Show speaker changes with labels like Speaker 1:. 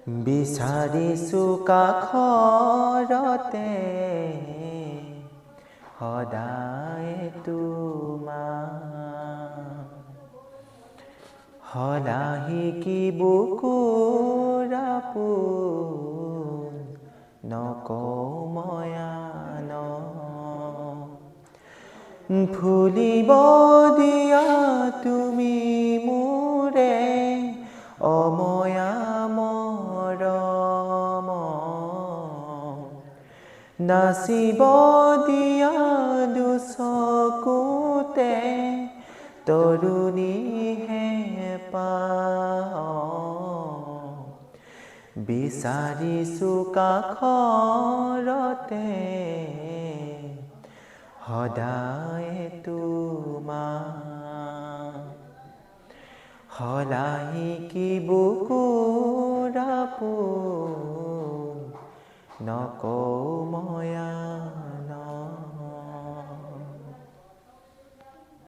Speaker 1: বিচাৰিছো কাষৰতে সদায় তোমাক সদাহি কি বুকুৰ আপোন নকওঁ মই আন ফুলিব দিয়া তুমি মোৰে অময়া মৰম নাচিব দিয়া দুচকুতে তৰুণী হেঁপাহ বিচাৰিছো কাষৰতে সদায় তোমাক সদাহি কি বুকুৰ আপোন নকওঁ মই